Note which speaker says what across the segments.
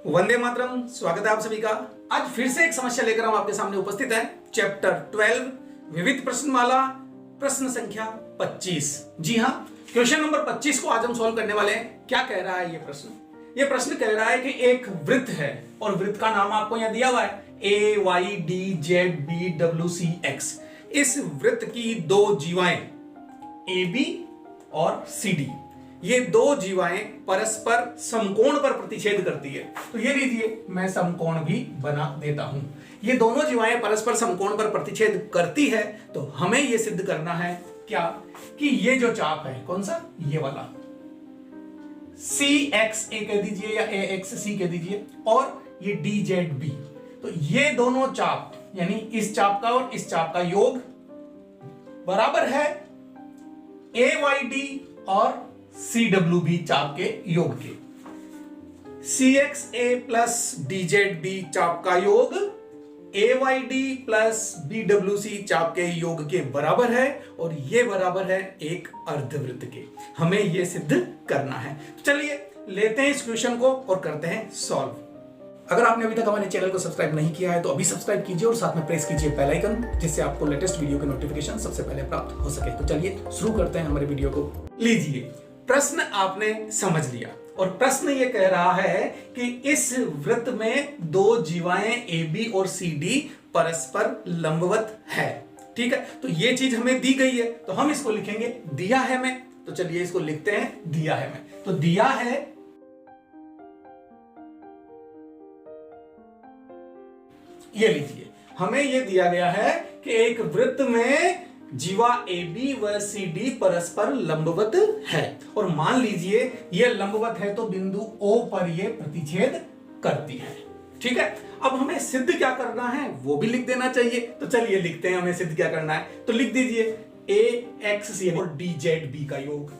Speaker 1: वंदे मातरम। स्वागत है आप सभी का। आज फिर से एक समस्या लेकर हम आपके सामने उपस्थित हैं। चैप्टर 12 विविध प्रश्नमाला, प्रश्न संख्या 25। जी हाँ, क्वेश्चन नंबर 25 को आज हम सॉल्व करने वाले हैं। क्या कह रहा है ये प्रश्न कह रहा है कि एक वृत्त है और वृत्त का नाम आपको यहां दिया हुआ है AYDZBWCX। इस वृत्त की दो जीवाएं AB और CD, ये दो जीवाएं परस्पर समकोण पर प्रतिच्छेद करती है। तो ये लीजिए, मैं समकोण भी बना देता हूं। ये दोनों जीवाएं परस्पर समकोण पर प्रतिच्छेद करती है, तो हमें ये सिद्ध करना है क्या कि ये जो चाप है, कौन सा, ये वाला CXA कह दीजिए या AXC कह दीजिए, और ये DZB, तो ये दोनों चाप यानी इस चाप का और इस चाप का योग बराबर है AYD और CWB चाप के योग के। CXA प्लस DZB चाप का योग AYD प्लस BWC चाप के योग के बराबर है, और ये बराबर है एक अर्धवृत्त के। हमें ये सिद्ध करना है। तो चलिए लेते हैं इस क्वेश्चन को और करते हैं सॉल्व। अगर आपने अभी तक हमारे चैनल को सब्सक्राइब नहीं किया है तो अभी सब्सक्राइब कीजिए और साथ में प्रेस कीजिए बेल आइकन, जिससे आपको लेटेस्ट वीडियो के नोटिफिकेशन सबसे पहले प्राप्त हो सके। तो चलिए शुरू करते हैं हमारे वीडियो को। लीजिए, प्रश्न आपने समझ लिया और प्रश्न ये कह रहा है कि इस वृत्त में दो जीवाएं AB और CD परस्पर लंबवत है। ठीक है, तो ये चीज हमें दी गई है, तो हम इसको लिखेंगे दिया है मैं। तो चलिए इसको लिखते हैं दिया है मैं। तो दिया है ये लीजिए, हमें ये दिया गया है कि एक वृत्त में जीवा AB व CD परस्पर लंबवत है, और मान लीजिए ये लंबवत है तो बिंदु O पर ये प्रतिच्छेद करती है। ठीक है, अब हमें सिद्ध क्या करना है वो भी लिख देना चाहिए। तो चलिए लिखते हैं हमें सिद्ध क्या करना है। तो लिख दीजिए AXC और DZB का योग।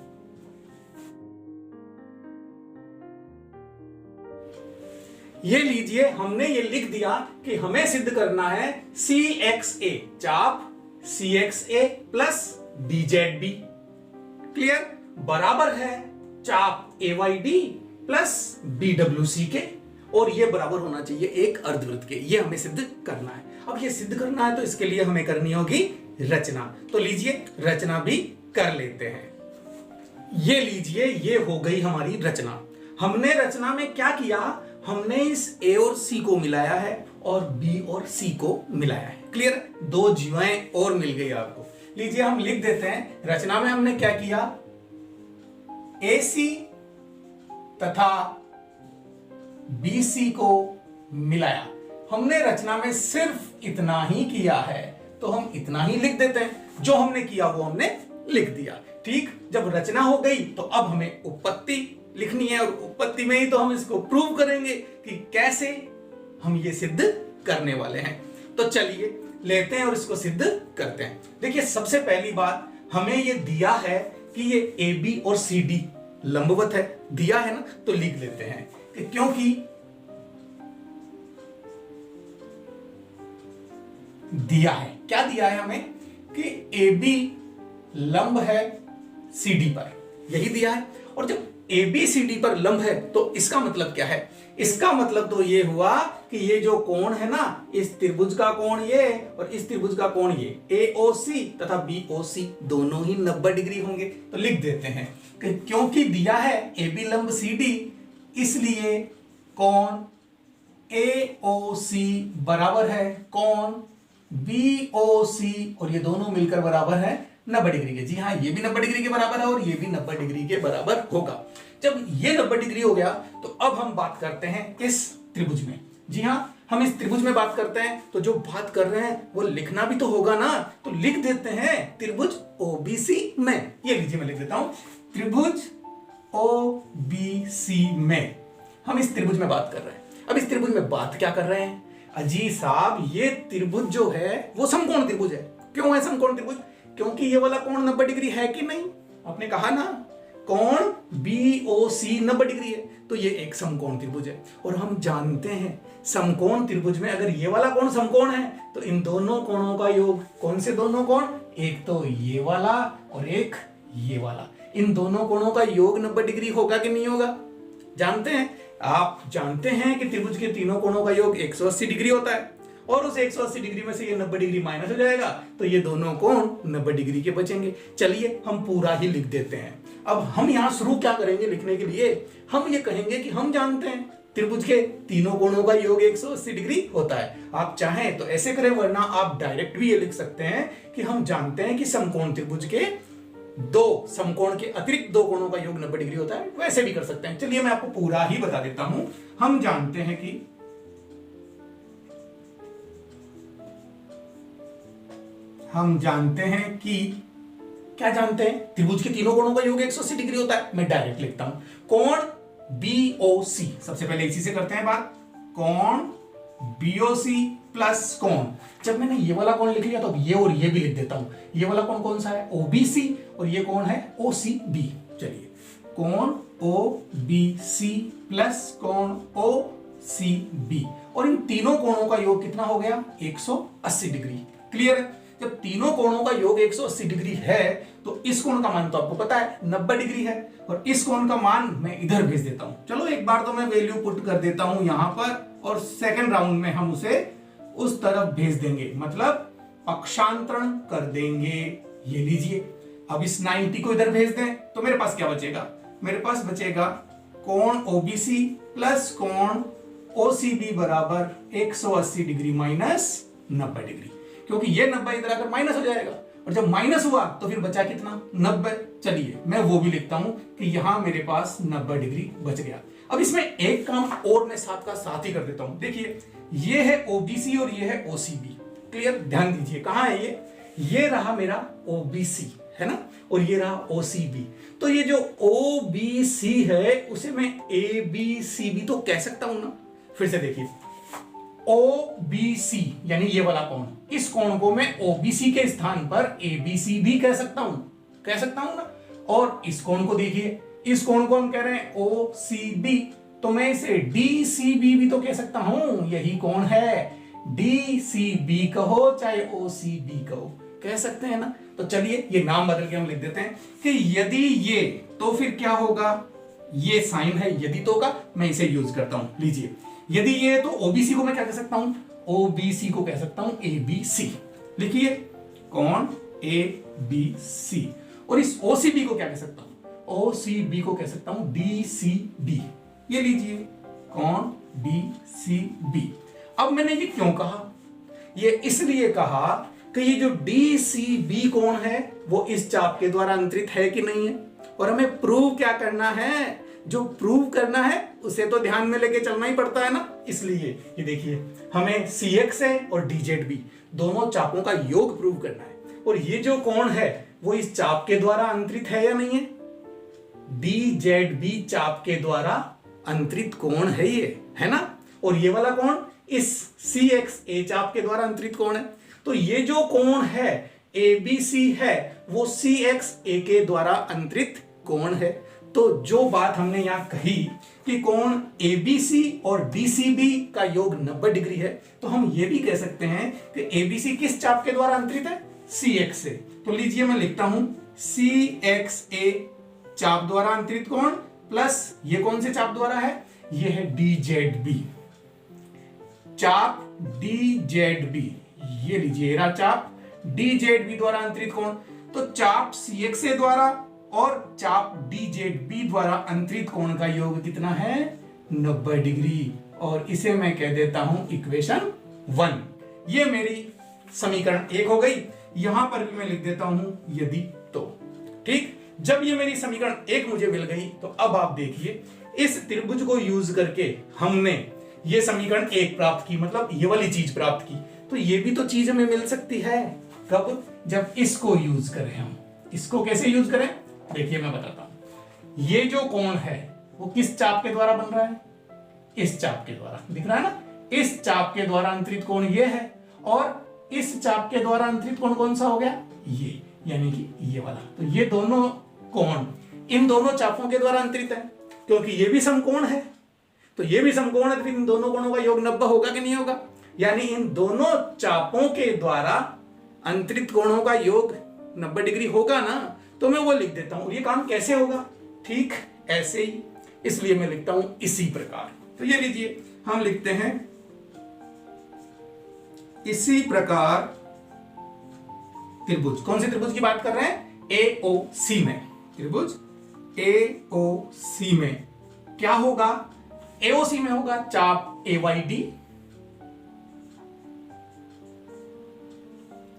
Speaker 1: ये लीजिए, हमने ये लिख दिया कि हमें सिद्ध करना है CXA चाप CXA प्लस DZB क्लियर बराबर है चाप AYD प्लस BWC के, और ये बराबर होना चाहिए एक अर्धवृत्त के। ये हमें सिद्ध करना है। अब ये सिद्ध करना है तो इसके लिए हमें करनी होगी रचना। तो लीजिए रचना भी कर लेते हैं। ये लीजिए, ये हो गई हमारी रचना। हमने रचना में क्या किया, हमने इस A और C को मिलाया है और B और C को मिलाया है। क्लियर, दो जीवाएं और मिल गई आपको। लीजिए हम लिख देते हैं, रचना में हमने क्या किया, AC तथा BC को मिलाया। हमने रचना में सिर्फ इतना ही किया है, तो हम इतना ही लिख देते हैं। जो हमने किया वो हमने लिख दिया। ठीक, जब रचना हो गई तो अब हमें उत्पत्ति लिखनी है, और उत्पत्ति में ही तो हम इसको प्रूव करेंगे कि कैसे हम ये सिद्ध करने वाले हैं। तो चलिए लेते हैं और इसको सिद्ध करते हैं। देखिए, सबसे पहली बात, हमें ये दिया है कि ये AB और CD लंबवत है। दिया है ना, तो लिख लेते हैं कि क्योंकि दिया है, क्या दिया है हमें कि AB लंब है CD पर, यही दिया है। और जब AB CD पर लंब है तो इसका मतलब क्या है, इसका मतलब तो ये हुआ कि ये जो कोण है ना, इस त्रिभुज का कोण ये और इस त्रिभुज का कोण ये, AOC तथा BOC दोनों ही 90 डिग्री होंगे। तो लिख देते हैं कि क्योंकि दिया है AB लंब CD, इसलिए कोण AOC बराबर है कोण BOC, और ये दोनों मिलकर बराबर है 90 डिग्री के। जी हाँ, ये भी 90 डिग्री के बराबर है और ये भी 90 डिग्री के बराबर होगा। जब ये 90 डिग्री हो गया तो अब हम बात करते हैं इस त्रिभुज में। जी हाँ, हम इस त्रिभुज में बात करते हैं, तो जो बात कर रहे हैं वो लिखना भी तो होगा ना। तो लिख देते हैं त्रिभुज OBC में। ये लीजिए, मैं लिख देता हूं त्रिभुज OBC में हम इस त्रिभुज में बात कर रहे हैं। अब इस त्रिभुज में बात क्या कर रहे हैं, अजी साहब, ये त्रिभुज जो है वो समकोण त्रिभुज है। क्यों है समकोण त्रिभुज, क्योंकि ये वाला कोण 90 डिग्री है कि नहीं, आपने कहा ना कोण BOC 90 डिग्री है, तो ये एक समकोण त्रिभुज है। और हम जानते हैं समकोण त्रिभुज में अगर ये वाला कोण समकोण है तो इन दोनों कोणों का योग, कौन से दोनों कोण, एक तो ये वाला और एक ये वाला, इन दोनों कोणों का योग 90 डिग्री होगा कि नहीं होगा। जानते हैं आप जानते हैं कि त्रिभुज के तीनों कोणों का योग 180 डिग्री होता है और उस 180 डिग्री में से ये 90 डिग्री माइनस हो जाएगा तो ये दोनों कोण 90 डिग्री के बचेंगे। चलिए हम पूरा ही लिख देते हैं। अब हम यहां शुरू क्या करेंगे लिखने के लिए, हम ये कहेंगे कि हम जानते हैं त्रिभुज के तीनों कोणों का योग 180 डिग्री होता है। आप चाहें तो ऐसे करें, वरना आप डायरेक्ट भी ये लिख सकते हैं कि हम जानते हैं कि समकोण त्रिभुज के दो समकोण के अतिरिक्त दो कोणों का योग 90 डिग्री होता है। वैसे भी कर सकते हैं। चलिए मैं आपको पूरा ही बता देता हूं। हम जानते हैं कि क्या जानते हैं, त्रिभुज के तीनों कोणों का योग 180 डिग्री होता है। मैं डायरेक्ट लिखता हूं, कोण BOC, सबसे पहले इसी से करते हैं बात, कोण BOC प्लस कोण, जब मैंने ये वाला कोण लिख लिया तो अब ये और ये भी लिख देता हूं। ये वाला कोण कौन सा है, OBC, और ये कोण है OCB। चलिए, कोण OBC प्लस कोण OCB, और इन तीनों कोणों का योग कितना हो गया, 180 डिग्री। क्लियर है? जब तीनों कोणों का योग 180 डिग्री है तो इस कोण का मान तो आपको पता है 90 डिग्री है, और इस कोण का मान मैं इधर भेज देता हूं। चलो एक बार तो मैं वैल्यू पुट कर देता हूं यहां पर, और सेकंड राउंड में हम उसे उस तरफ भेज देंगे, मतलब पक्षांतरण कर देंगे। ये लीजिए, अब इस 90 को इधर भेज दें तो मेरे पास क्या बचेगा, मेरे पास बचेगा कोण OBC प्लस कोण OCB बराबर 180 डिग्री माइनस 90 डिग्री, क्योंकि ये 90 इधर आकर माइनस हो जाएगा, और जब माइनस हुआ तो फिर बचा कितना, 90। चलिए मैं वो भी लिखता हूं कि यहां मेरे पास 90 डिग्री बच गया। अब इसमें एक काम और मैं साथ का साथ ही कर देता हूं। देखिए, ये है OBC और ये है OCB। क्लियर? ध्यान दीजिए, कहां है ये रहा मेरा OBC, है ना, और ये रहा OCB। तो ये जो OBC है उसे मैं ABCB तो कह सकता हूं ना। फिर से देखिए, OBC यानी ये वाला कोण, इस कोण को मैं OBC के स्थान पर ABC भी कह सकता हूं ना। और इस कोण को देखिए, इस कोण को हम कह रहे हैं OCB, तो मैं इसे DCB भी तो कह सकता हूं, यही कोण है। DCB कहो चाहे OCB कहो, कह सकते हैं ना। तो चलिए ये नाम बदल के हम लिख देते हैं कि यदि ये, तो फिर क्या होगा, ये साइन है यदि तो का, मैं इसे यूज करता हूं। लीजिए, यदि ये तो OBC को मैं क्या कह सकता हूं, OBC को कह सकता हूं ABC। लिखिए, कोण ABC, और इस OCB को क्या कह सकता हूं, OCB को कह सकता हूं DCB। ये लीजिए, कोण DCB। अब मैंने ये क्यों कहा, ये इसलिए कहा कि ये जो DCB कोण है वो इस चाप के द्वारा अंतरित है कि नहीं है, और हमें प्रूव क्या करना है, जो प्रूव करना है उसे तो ध्यान में लेके चलना ही पड़ता है ना। इसलिए ये देखिए, हमें CX है और DZB दोनों चापों का योग प्रूव करना है, और ये जो कोण है वो इस चाप के द्वारा अंतरित है या नहीं है, DZB चाप के द्वारा अंतरित कोण है ये, है ना। और ये वाला कोण इस CXA चाप के द्वारा अंतरित कोण है। तो ये जो कोण है ABC है वो CXA के द्वारा अंतरित कोण है। तो जो बात हमने यहां कही कि कोण ABC और DCB का योग 90 डिग्री है, तो हम ये भी कह सकते हैं कि ABC किस चाप के द्वारा अंतरित है, CXA। तो लीजिए मैं लिखता हूं CXA चाप द्वारा अंतरित कोण प्लस ये कौन से चाप द्वारा है, ये है DZB चाप, DZB। ये लीजिए रहा चाप DZB द्वारा अंतरित कोण। तो चाप CXA द्वारा और चाप DZB द्वारा अंतरित कोण का योग कितना है, 90 डिग्री, और इसे मैं कह देता हूं इक्वेशन 1। ये मेरी समीकरण 1 हो गई। यहां पर भी मैं लिख देता हूं यदि तो। ठीक, जब ये मेरी समीकरण 1 मुझे मिल गई तो अब आप देखिए, इस त्रिभुज को यूज करके हमने ये समीकरण 1 प्राप्त की, मतलब ये वाली चीज प्राप्त की। तो ये भी तो चीज हमें मिल सकती है, कब, जब इसको यूज करें हम। इसको कैसे यूज करें, देखिए मैं बताता हूं। ये जो कोण है वो किस चाप के द्वारा बन रहा है, इस चाप के द्वारा, दिख रहा है ना, इस चाप के द्वारा अंतरित कोण ये है, और इस चाप के द्वारा अंतरित कोण कौन सा हो गया, ये, यानी कि ये वाला। तो ये दोनों कोण इन दोनों चापों के द्वारा अंतरित है, क्योंकि ये भी समकोण है। तो ये भी समकोण है, तो इन दोनों कोणों का योग 90 होगा कि नहीं होगा, यानी इन दोनों चापों के द्वारा अंतरित कोणों का योग 90 डिग्री होगा ना। तो मैं वो लिख देता हूं। ये काम कैसे होगा, ठीक ऐसे ही इसलिए मैं लिखता हूं इसी प्रकार। तो ये लीजिए, हम लिखते हैं इसी प्रकार त्रिभुज। कौन से त्रिभुज की बात कर रहे हैं? AOC में। त्रिभुज AOC में क्या होगा? AOC में होगा चाप AYD,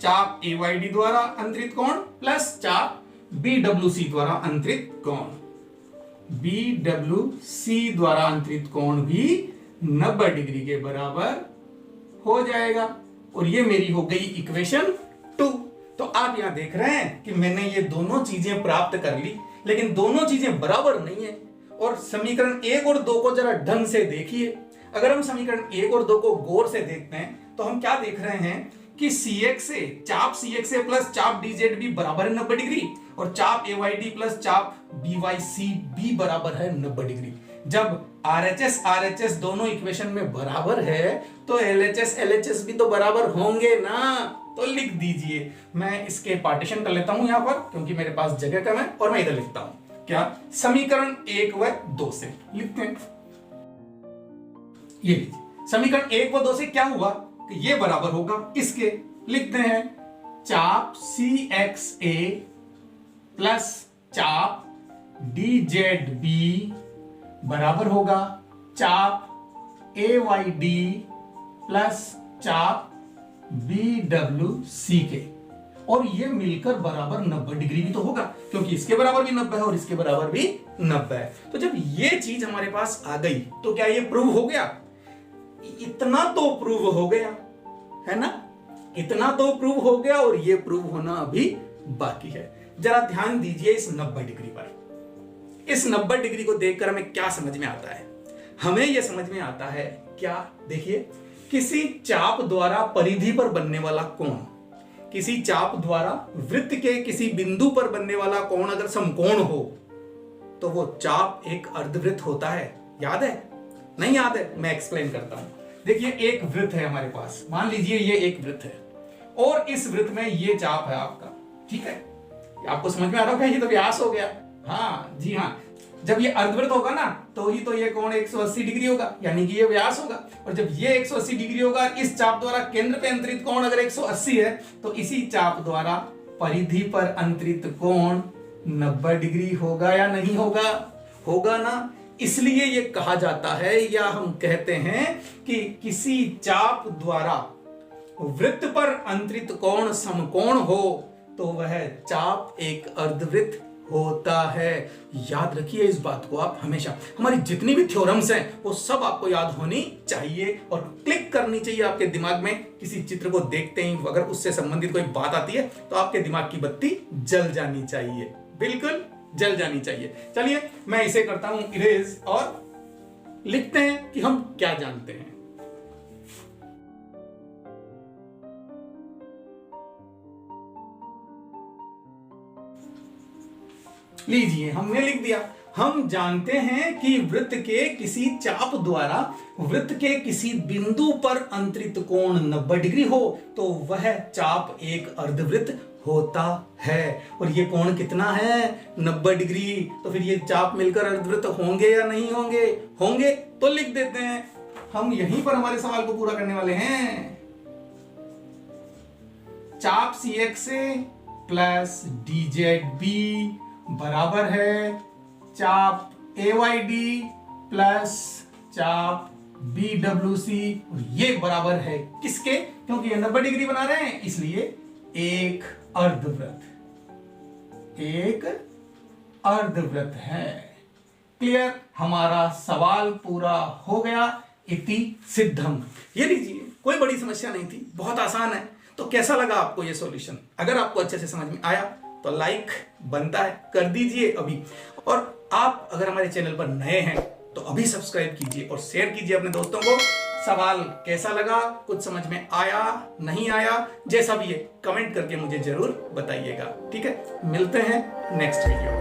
Speaker 1: चाप AYD द्वारा अंतरित कोण प्लस चाप BWC द्वारा अंतरित कोण। BWC द्वारा अंतरित कोण भी 90 डिग्री के बराबर हो जाएगा। और ये मेरी हो गई इक्वेशन 2। तो आप यहां देख रहे हैं कि मैंने ये दोनों चीजें प्राप्त कर ली, लेकिन दोनों चीजें बराबर नहीं है। और समीकरण 1 और 2 को जरा ढंग से देखिए। अगर हम समीकरण 1 और 2 को गौर से देखते हैं तो हम क्या देख रहे हैं कि CXA, चाप CXA प्लस चाप DZ भी बराबर है 90 डिग्री, और चाप AYD प्लस चाप BYC भी बराबर है 90 डिग्री। जब RHS दोनों इक्वेशन में बराबर है तो LHS भी तो बराबर होंगे ना। तो लिख दीजिए, मैं इसके पार्टीशन कर लेता हूं यहां पर, क्योंकि मेरे पास जगह कम है, और मैं इधर लिखता हूं क्या? समीकरण 1 व 2 से लिखते हैं। ये लीजिए, समीकरण 1 व 2 से क्या हुआ कि ये बराबर होगा इसके। लिखते हैं चाप CXA प्लस चाप DZB बराबर होगा चाप AYD प्लस चाप BWC के। और ये मिलकर बराबर 90 डिग्री भी तो होगा, क्योंकि इसके बराबर भी 90 है और इसके बराबर भी 90 है। तो जब ये चीज हमारे पास आ गई तो क्या ये प्रूव हो गया? इतना तो प्रूव हो गया है ना, इतना तो प्रूव हो गया, और ये प्रूव होना अभी बाकी है। जरा ध्यान दीजिए इस 90 डिग्री पर। इस 90 डिग्री को देखकर हमें क्या समझ में आता है? हमें यह समझ में आता है क्या? देखिए, किसी चाप द्वारा परिधि पर बनने वाला कोण, किसी चाप द्वारा वृत्त के किसी बिंदु पर बनने वाला कोण अगर समकोण हो तो वो चाप एक अर्धवृत्त होता है। याद है? नहीं याद है? मैं एक्सप्लेन करता हूं। देखिए, एक वृत्त है हमारे पास, मान लीजिए ये एक वृत्त है, और इस वृत्त में ये चाप है आपका। ठीक है, आपको समझ में आ रहा होगा, ये तो व्यास हो गया। हाँ जी हाँ, जब ये अर्धवृत्त होगा ना तो ही तो ये कोण 180 डिग्री होगा, यानी कि ये व्यास होगा। और जब ये 180 डिग्री होगा, इस चाप द्वारा केंद्र पे अंतरित कोण अगर 180 है तो इसी चाप द्वारा परिधि पर अंतरित कोण 90 डिग्री होगा या नहीं होगा? होगा ना। इसलिए ये कहा जाता है, या हम कहते हैं कि किसी चाप द्वारा वृत्त पर अंतरित कोण समकोण हो तो वह चाप एक अर्धवृत्त होता है। याद रखिए इस बात को आप हमेशा। हमारी जितनी भी थ्योरम्स हैं वो सब आपको याद होनी चाहिए और क्लिक करनी चाहिए आपके दिमाग में। किसी चित्र को देखते ही अगर उससे संबंधित कोई बात आती है तो आपके दिमाग की बत्ती जल जानी चाहिए, बिल्कुल जल जानी चाहिए। चलिए मैं इसे करता हूं इरेज और लिखते हैं कि हम क्या जानते हैं। लीजिए, हमने लिख दिया। हम जानते हैं कि वृत्त के किसी चाप द्वारा वृत्त के किसी बिंदु पर अंतरित कोण 90 डिग्री हो तो वह चाप एक अर्धवृत्त होता है। और ये कोण कितना है? 90 डिग्री। तो फिर ये चाप मिलकर अर्धवृत्त होंगे या नहीं होंगे? होंगे। तो लिख देते हैं, हम यहीं पर हमारे सवाल को पूरा करने वाले हैं। चाप CXA प्लस DZB बराबर है चाप AYD प्लस चाप BWC। और ये बराबर है किसके? क्योंकि ये 90 डिग्री बना रहे हैं, इसलिए एक अर्धवृत्त, एक अर्धवृत्त है। क्लियर? हमारा सवाल पूरा हो गया। इति सिद्धम। ये लीजिए, कोई बड़ी समस्या नहीं थी, बहुत आसान है। तो कैसा लगा आपको ये सॉल्यूशन? अगर आपको अच्छे से समझ में आया तो लाइक बनता है, कर दीजिए अभी। और आप अगर हमारे चैनल पर नए हैं तो अभी सब्सक्राइब कीजिए और शेयर कीजिए अपने दोस्तों को। सवाल कैसा लगा, कुछ समझ में आया, नहीं आया, जैसा भी है कमेंट करके मुझे जरूर बताइएगा। ठीक है, मिलते हैं नेक्स्ट वीडियो में।